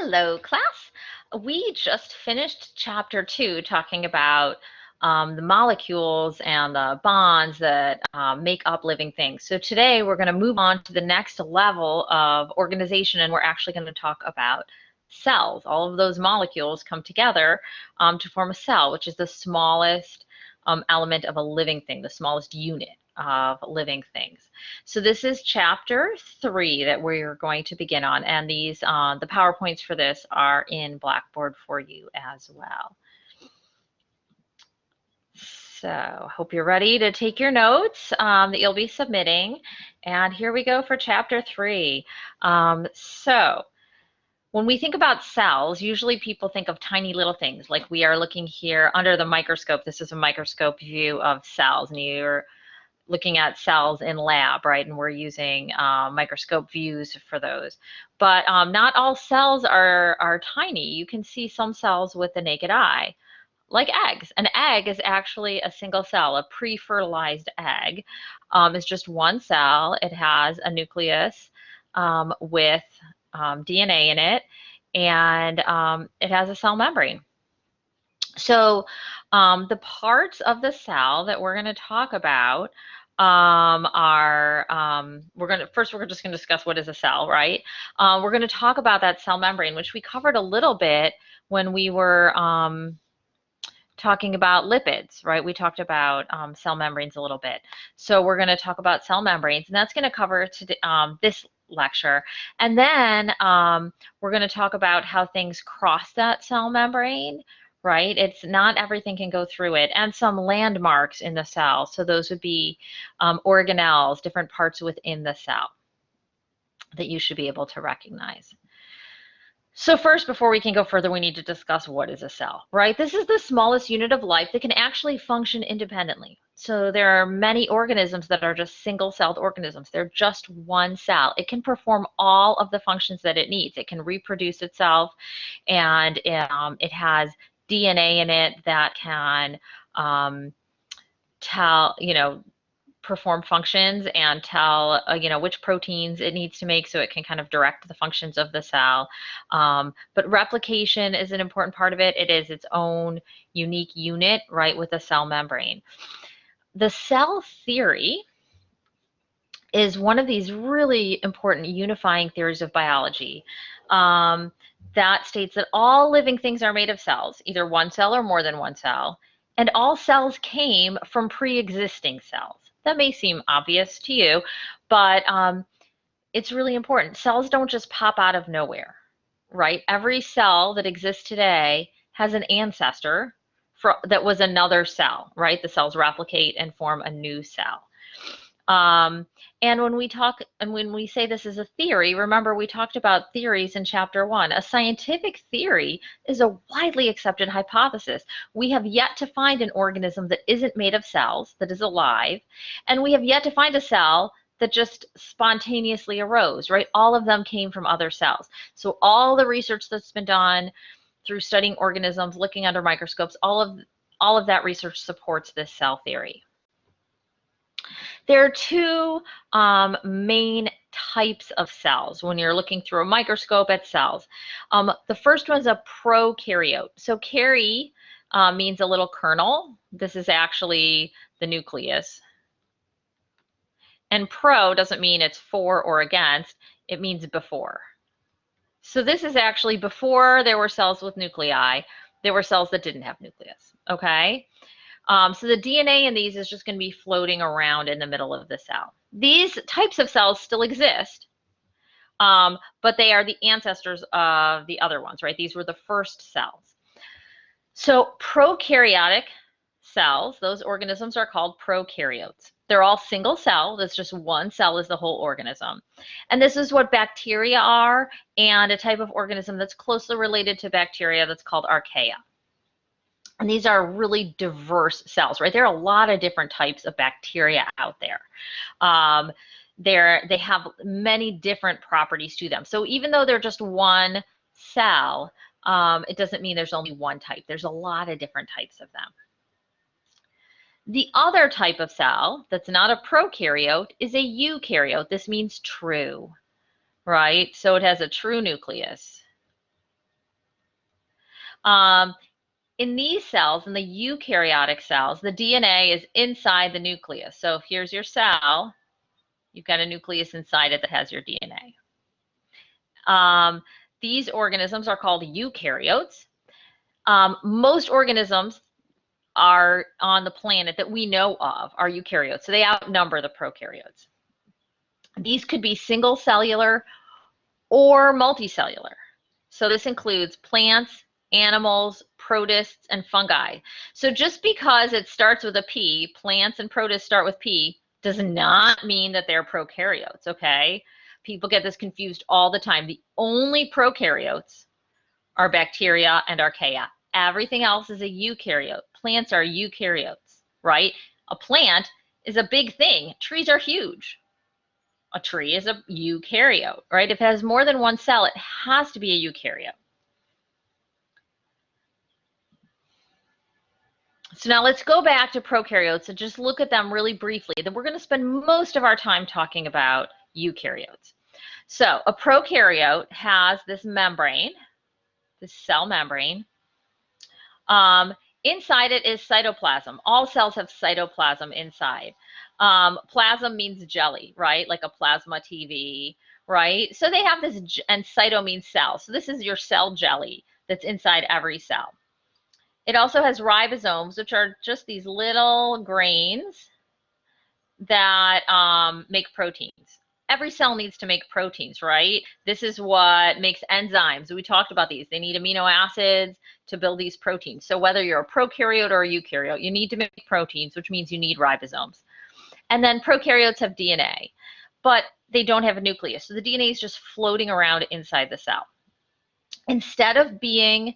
Hello, class. We just finished chapter 2 talking about the molecules and the bonds that make up living things. So today we're going to move on to the next level of organization, and we're actually going to talk about cells. All of those molecules come together to form a cell, which is the smallest element of a living thing, the smallest unit of living things. So this is chapter 3 that we're going to begin on, and these the PowerPoints for this are in Blackboard for you as well. So hope you're ready to take your notes that you'll be submitting. And here we go for chapter 3. So when we think about cells, usually people think of tiny little things, like we are looking here under the microscope. This is a microscope view of cells, and you're looking at cells in lab, right? And we're using microscope views for those. But not all cells are tiny. You can see some cells with the naked eye, like eggs. An egg is actually a single cell. A pre-fertilized egg is just one cell. It has a nucleus with DNA in it, and it has a cell membrane. So the parts of the cell that we're going to talk about we're just going to discuss what is a cell, right? We're going to talk about that cell membrane, which we covered a little bit when we were talking about lipids, right? We talked about cell membranes a little bit. So we're going to talk about cell membranes, and that's going to cover this lecture. And then we're going to talk about how things cross that cell membrane, right? It's not everything can go through it, and some landmarks in the cell. So those would be organelles, different parts within the cell that you should be able to recognize. So first, before we can go further, we need to discuss what is a cell, right? This is the smallest unit of life that can actually function independently. So there are many organisms that are just single-celled organisms. They're just one cell. It can perform all of the functions that it needs. It can reproduce itself, and it has DNA in it that can perform functions and tell which proteins it needs to make, so it can kind of direct the functions of the cell. But replication is an important part of it. It is its own unique unit, right, with a cell membrane. The cell theory is one of these really important unifying theories of biology that states that all living things are made of cells, either one cell or more than one cell, and all cells came from pre-existing cells. That may seem obvious to you, but it's really important. Cells don't just pop out of nowhere, right? Every cell that exists today has an ancestor that was another cell, right? The cells replicate and form a new cell. And when we say this is a theory, remember we talked about theories in chapter 1. A scientific theory is a widely accepted hypothesis. We have yet to find an organism that isn't made of cells, that is alive, and we have yet to find a cell that just spontaneously arose, right? All of them came from other cells. So all the research that's been done through studying organisms, looking under microscopes, all of that research supports this cell theory. There are two main types of cells when you're looking through a microscope at cells. The first one is a prokaryote. So kary means a little kernel. This is actually the nucleus. And pro doesn't mean it's for or against, it means before. So this is actually before there were cells with nuclei. There were cells that didn't have nucleus, okay? So the DNA in these is just going to be floating around in the middle of the cell. These types of cells still exist, but they are the ancestors of the other ones, right? These were the first cells. So prokaryotic cells, those organisms are called prokaryotes. They're all single cell. That's just one cell is the whole organism. And this is what bacteria are, and a type of organism that's closely related to bacteria that's called archaea. And these are really diverse cells, right? There are a lot of different types of bacteria out there. They have many different properties to them. So even though they're just one cell, it doesn't mean there's only one type. There's a lot of different types of them. The other type of cell that's not a prokaryote is a eukaryote. This means true, right? So it has a true nucleus. In these cells, in the eukaryotic cells, the DNA is inside the nucleus. So if here's your cell, you've got a nucleus inside it that has your DNA. These organisms are called eukaryotes. Most organisms are on the planet that we know of are eukaryotes, so they outnumber the prokaryotes. These could be single cellular or multicellular. So this includes plants, animals, protists, and fungi. So just because it starts with a P, plants and protists start with P, does not mean that they're prokaryotes, okay? People get this confused all the time. The only prokaryotes are bacteria and archaea. Everything else is a eukaryote. Plants are eukaryotes, right? A plant is a big thing. Trees are huge. A tree is a eukaryote, right? If it has more than one cell, it has to be a eukaryote. So now let's go back to prokaryotes and just look at them really briefly. Then we're going to spend most of our time talking about eukaryotes. So a prokaryote has this membrane, this cell membrane. Inside it is cytoplasm. All cells have cytoplasm inside. Plasm means jelly, right? Like a plasma TV, right? So they have this, and cyto means cell. So this is your cell jelly that's inside every cell. It also has ribosomes, which are just these little grains that make proteins. Every cell needs to make proteins, right? This is what makes enzymes. We talked about these. They need amino acids to build these proteins. So whether you're a prokaryote or a eukaryote, you need to make proteins, which means you need ribosomes. And then prokaryotes have DNA, but they don't have a nucleus. So the DNA is just floating around inside the cell. Instead of being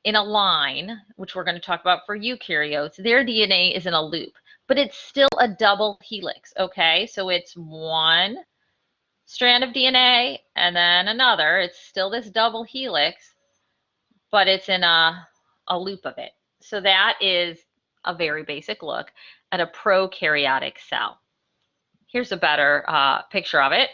in a line, which we're going to talk about for eukaryotes, their DNA is in a loop, but it's still a double helix, okay? So it's one strand of DNA and then another. It's still this double helix, but it's in a loop of it. So that is a very basic look at a prokaryotic cell. Here's a better picture of it.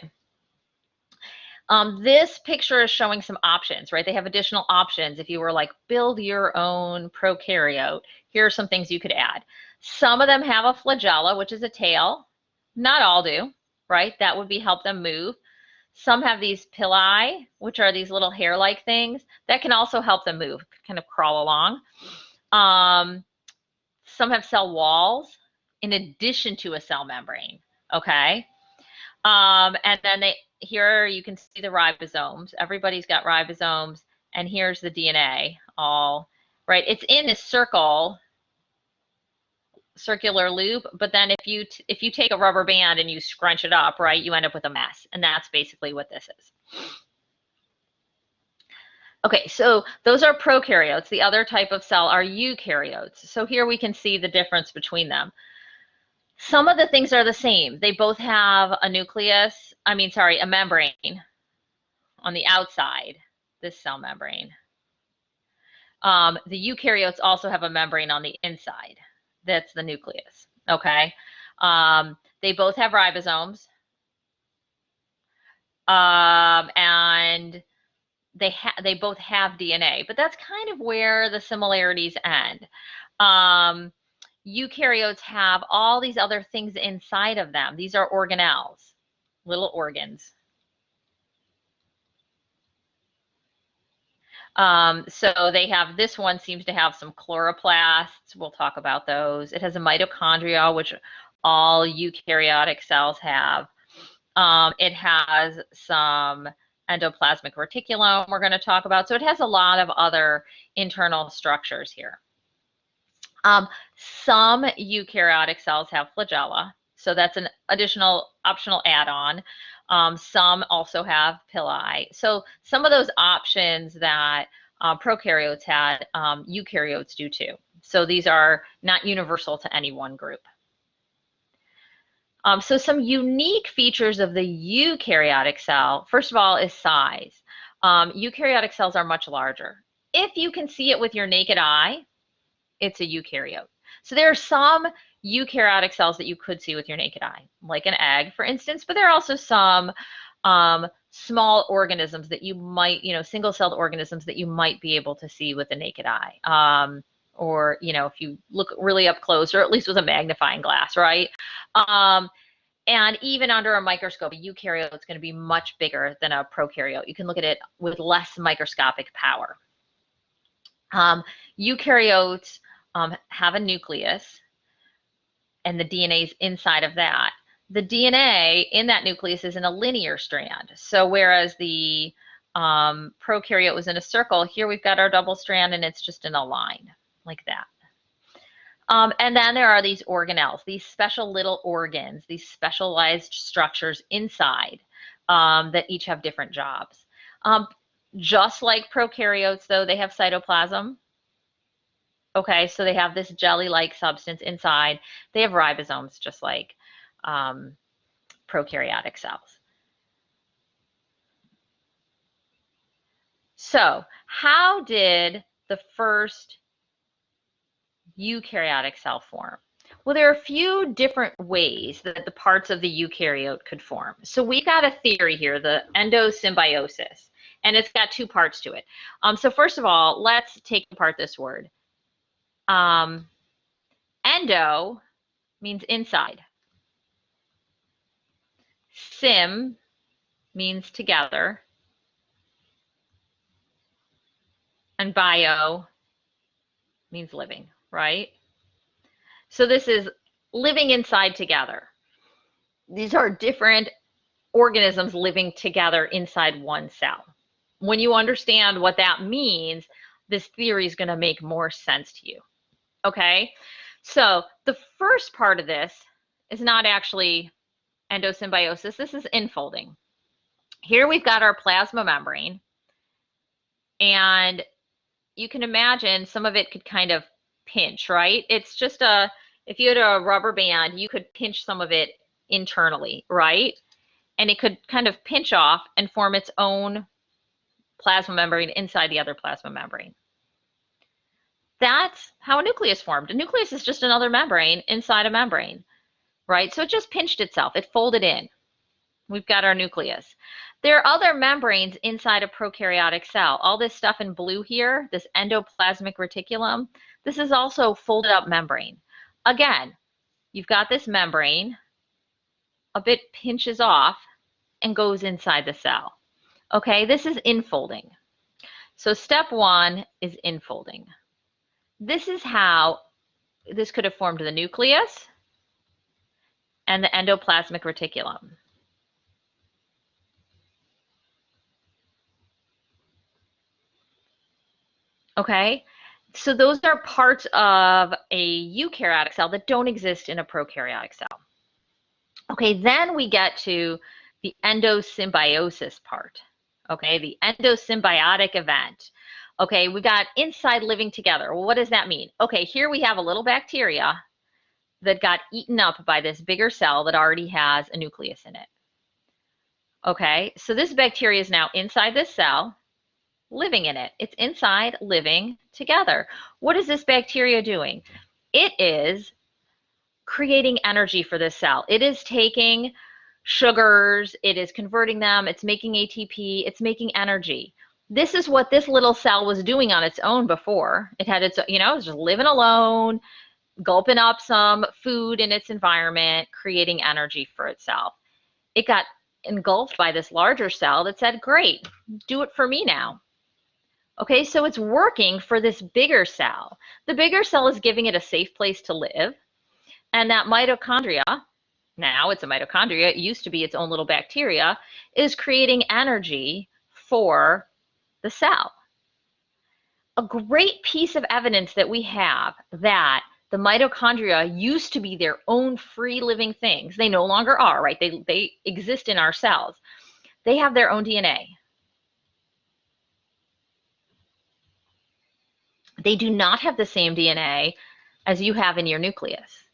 This picture is showing some options, right? They have additional options. If you were like, build your own prokaryote, here are some things you could add. Some of them have a flagella, which is a tail. Not all do, right? That would be help them move. Some have these pili, which are these little hair-like things that can also help them move, kind of crawl along. Some have cell walls in addition to a cell membrane, okay? And then here you can see the ribosomes. Everybody's got ribosomes, and here's the DNA all, right? It's in a circular loop, but then if you take a rubber band and you scrunch it up, right, you end up with a mess, and that's basically what this is. Okay, so those are prokaryotes. The other type of cell are eukaryotes. So here we can see the difference between them. Some of the things are the same. They both have a nucleus, a membrane on the outside, this cell membrane. The eukaryotes also have a membrane on the inside. That's the nucleus, okay? They both have ribosomes. And they both have DNA, but that's kind of where the similarities end. Eukaryotes have all these other things inside of them. These are organelles, little organs. So they have, this one seems to have some chloroplasts. We'll talk about those. It has a mitochondria, which all eukaryotic cells have. It has some endoplasmic reticulum we're going to talk about. So it has a lot of other internal structures here. Some eukaryotic cells have flagella, so that's an additional optional add-on. Some also have pili. So some of those options that prokaryotes had, eukaryotes do too. So these are not universal to any one group. So some unique features of the eukaryotic cell, first of all, is size. Eukaryotic cells are much larger. If you can see it with your naked eye, it's a eukaryote. So there are some eukaryotic cells that you could see with your naked eye, like an egg, for instance, but there are also some small organisms that you might, single-celled organisms that you might be able to see with the naked eye. Or, if you look really up close, or at least with a magnifying glass, right? And even under a microscope, a eukaryote is going to be much bigger than a prokaryote. You can look at it with less microscopic power. Eukaryotes have a nucleus, and the DNA is inside of that. The DNA in that nucleus is in a linear strand. So whereas the prokaryote was in a circle, here we've got our double strand and it's just in a line like that. And then there are these organelles, these special little organs, these specialized structures inside that each have different jobs. Just like prokaryotes, though, they have cytoplasm. Okay, so they have this jelly-like substance inside. They have ribosomes, just like prokaryotic cells. So how did the first eukaryotic cell form? Well, there are a few different ways that the parts of the eukaryote could form. So we got a theory here, the endosymbiosis, and it's got two parts to it. So first of all, let's take apart this word. Endo means inside. Sym means together. And bio means living, right? So this is living inside together. These are different organisms living together inside one cell. When you understand what that means, this theory is going to make more sense to you. Okay, so the first part of this is not actually endosymbiosis. This is infolding. Here we've got our plasma membrane, and you can imagine some of it could kind of pinch, right? It's just if you had a rubber band, you could pinch some of it internally, right? And it could kind of pinch off and form its own plasma membrane inside the other plasma membrane. That's how a nucleus formed. A nucleus is just another membrane inside a membrane, right? So it just pinched itself. It folded in. We've got our nucleus. There are other membranes inside a prokaryotic cell. All this stuff in blue here, this endoplasmic reticulum, this is also folded up membrane. Again, you've got this membrane, a bit pinches off and goes inside the cell. Okay, this is infolding. So step one is infolding. This is how this could have formed the nucleus and the endoplasmic reticulum. Okay, so those are parts of a eukaryotic cell that don't exist in a prokaryotic cell. Okay, then we get to the endosymbiosis part. Okay, the endosymbiotic event. Okay, we got inside living together. Well, what does that mean? Okay, here we have a little bacteria that got eaten up by this bigger cell that already has a nucleus in it. Okay, so this bacteria is now inside this cell, living in it. It's inside, living together. What is this bacteria doing? It is creating energy for this cell. It is taking sugars, it is converting them, it's making ATP, it's making energy. This is what this little cell was doing on its own before. It had its, it was just living alone, gulping up some food in its environment, creating energy for itself. It got engulfed by this larger cell that said, great, do it for me now. Okay, so it's working for this bigger cell. The bigger cell is giving it a safe place to live. And that mitochondria, now it's a mitochondria, it used to be its own little bacteria, is creating energy for the cell. A great piece of evidence that we have that the mitochondria used to be their own free living things. They no longer are, right? They exist in our cells. They have their own DNA. They do not have the same DNA as you have in your nucleus.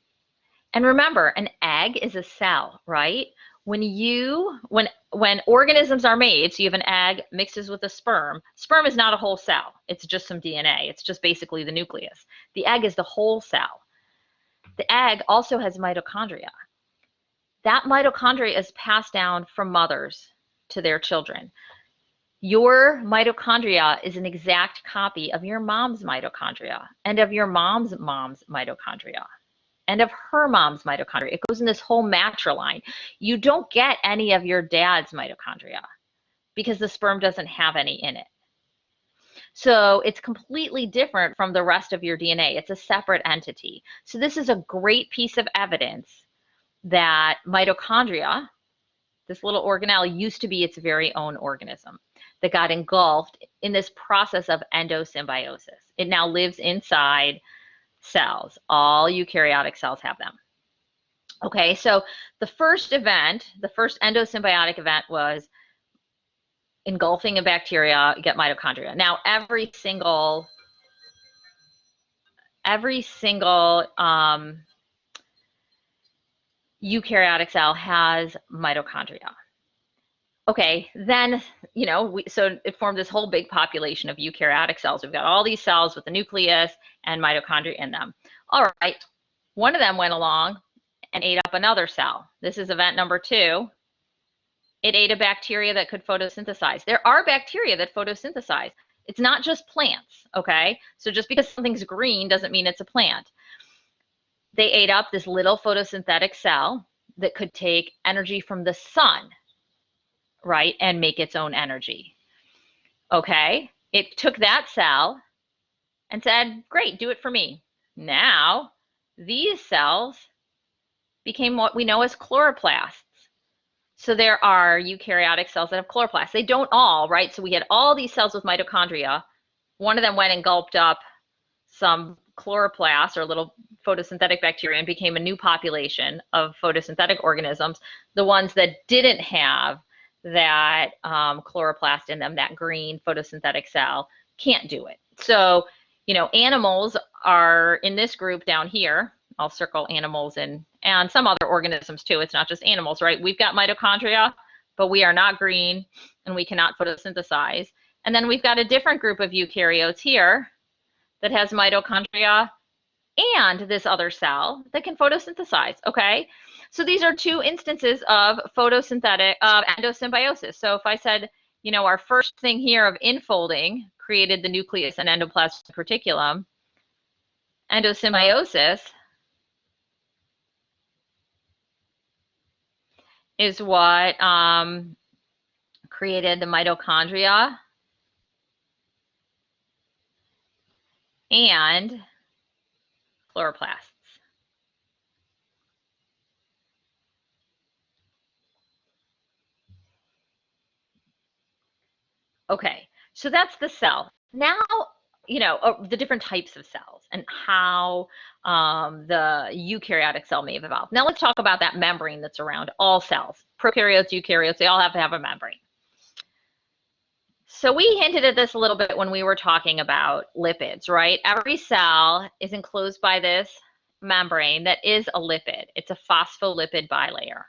And remember, an egg is a cell, right? When organisms are made, so you have an egg mixes with a sperm. Sperm is not a whole cell. It's just some DNA. It's just basically the nucleus. The egg is the whole cell. The egg also has mitochondria. That mitochondria is passed down from mothers to their children. Your mitochondria is an exact copy of your mom's mitochondria and of your mom's mitochondria and of her mom's mitochondria. It goes in this whole matriline. You don't get any of your dad's mitochondria because the sperm doesn't have any in it. So it's completely different from the rest of your DNA. It's a separate entity. So this is a great piece of evidence that mitochondria, this little organelle, used to be its very own organism that got engulfed in this process of endosymbiosis. It now lives inside cells. All eukaryotic cells have them. Okay, so the first event, the first endosymbiotic event was engulfing a bacteria, get mitochondria. Now every single eukaryotic cell has mitochondria. Okay, then, so it formed this whole big population of eukaryotic cells. We've got all these cells with the nucleus and mitochondria in them. All right, one of them went along and ate up another cell. This is event number 2. It ate a bacteria that could photosynthesize. There are bacteria that photosynthesize. It's not just plants, okay? So just because something's green doesn't mean it's a plant. They ate up this little photosynthetic cell that could take energy from the sun, right, and make its own energy. Okay, it took that cell and said, great, do it for me. Now, these cells became what we know as chloroplasts. So there are eukaryotic cells that have chloroplasts. They don't all, right? So we had all these cells with mitochondria. One of them went and gulped up some chloroplasts or little photosynthetic bacteria and became a new population of photosynthetic organisms. The ones that didn't have that chloroplast in them, that green photosynthetic cell, can't do it. So, animals are in this group down here. I'll circle animals and some other organisms too. It's not just animals, right? We've got mitochondria, but we are not green and we cannot photosynthesize. And then we've got a different group of eukaryotes here that has mitochondria and this other cell that can photosynthesize, okay? So these are 2 instances of endosymbiosis. So if I said, our first thing here of infolding created the nucleus and endoplasmic reticulum, endosymbiosis is what created the mitochondria and chloroplasts. Okay, so that's the cell. Now, the different types of cells and how the eukaryotic cell may have evolved. Now let's talk about that membrane that's around all cells. Prokaryotes, eukaryotes, they all have to have a membrane. So we hinted at this a little bit when we were talking about lipids, right? Every cell is enclosed by this membrane that is a lipid. It's a phospholipid bilayer.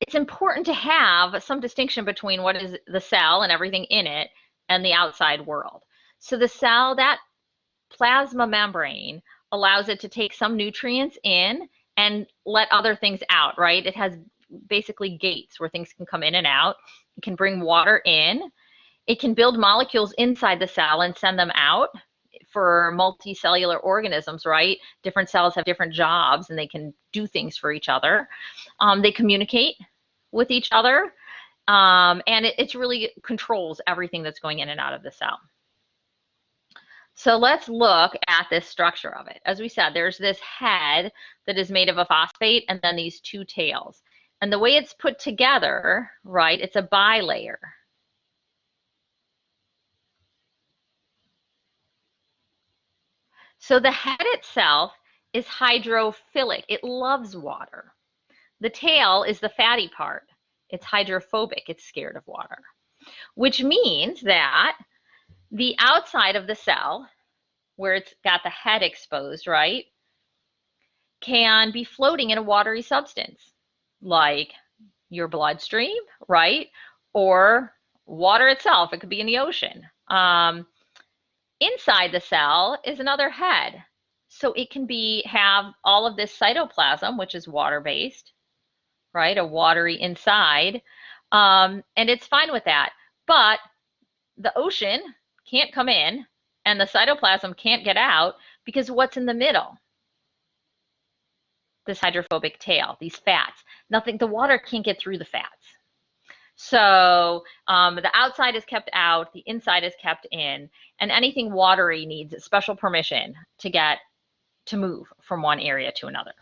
It's important to have some distinction between what is the cell and everything in it and the outside world. So the cell, that plasma membrane, allows it to take some nutrients in and let other things out, right? It has basically gates where things can come in and out. It can bring water in. It can build molecules inside the cell and send them out for multicellular organisms, right? Different cells have different jobs and they can do things for each other. They communicate with each other, and it really controls everything that's going in and out of the cell. So let's look at this structure of it. As we said, there's this head that is made of a phosphate and then these 2 tails. And the way it's put together, right, it's a bilayer. So the head itself is hydrophilic. It loves water. The tail is the fatty part. It's hydrophobic. It's scared of water, which means that the outside of the cell, where it's got the head exposed, right, can be floating in a watery substance like your bloodstream, right, or water itself. It could be in the ocean. Inside the cell is another head. So it can have all of this cytoplasm, which is water-based, right, a watery inside, And it's fine with that. But the ocean can't come in and the cytoplasm can't get out because what's in the middle? This hydrophobic tail, these fats. Nothing, the water can't get through the fats. So the outside is kept out, the inside is kept in, and anything watery needs special permission to move from one area to another.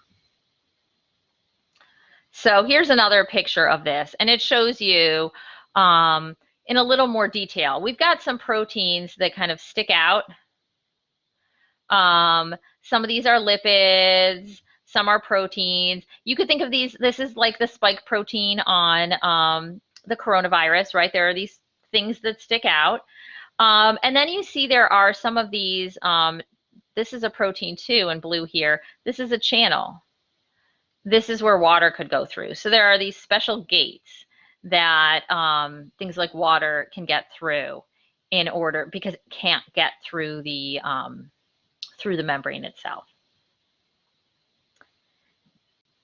So here's another picture of this, and it shows you in a little more detail. We've got some proteins that kind of stick out. Some of these are lipids, some are proteins. You could think of these, this is like the spike protein on the coronavirus, right? There are these things that stick out. And then you see there are some of these, this is a protein too in blue here. This is a channel. This is where water could go through. So there are these special gates that things like water can get through in order, because it can't get through the membrane itself.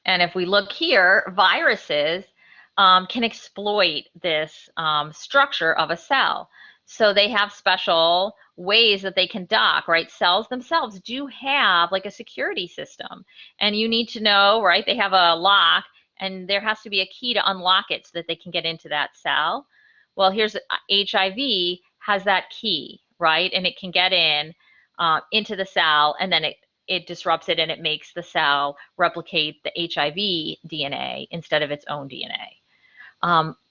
And if we look here, viruses can exploit this structure of a cell. So they have special ways that they can dock, right? Cells themselves do have like a security system. And you need to know, right? They have a lock and there has to be a key to unlock it so that they can get into that cell. Well, here's HIV has that key, right? And it can get into the cell, and then it disrupts it and it makes the cell replicate the HIV DNA instead of its own DNA.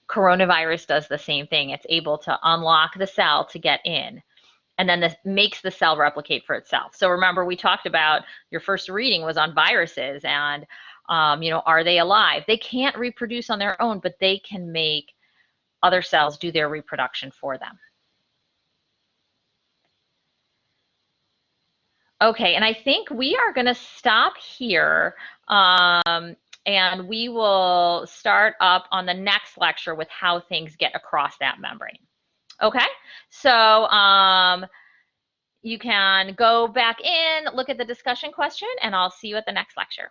Coronavirus does the same thing. It's able to unlock the cell to get in, and then this makes the cell replicate for itself. So remember, we talked about, your first reading was on viruses and, are they alive? They can't reproduce on their own, but they can make other cells do their reproduction for them. Okay, and I think we are going to stop here, and we will start up on the next lecture with how things get across that membrane. Okay, so you can go back in, look at the discussion question, and I'll see you at the next lecture.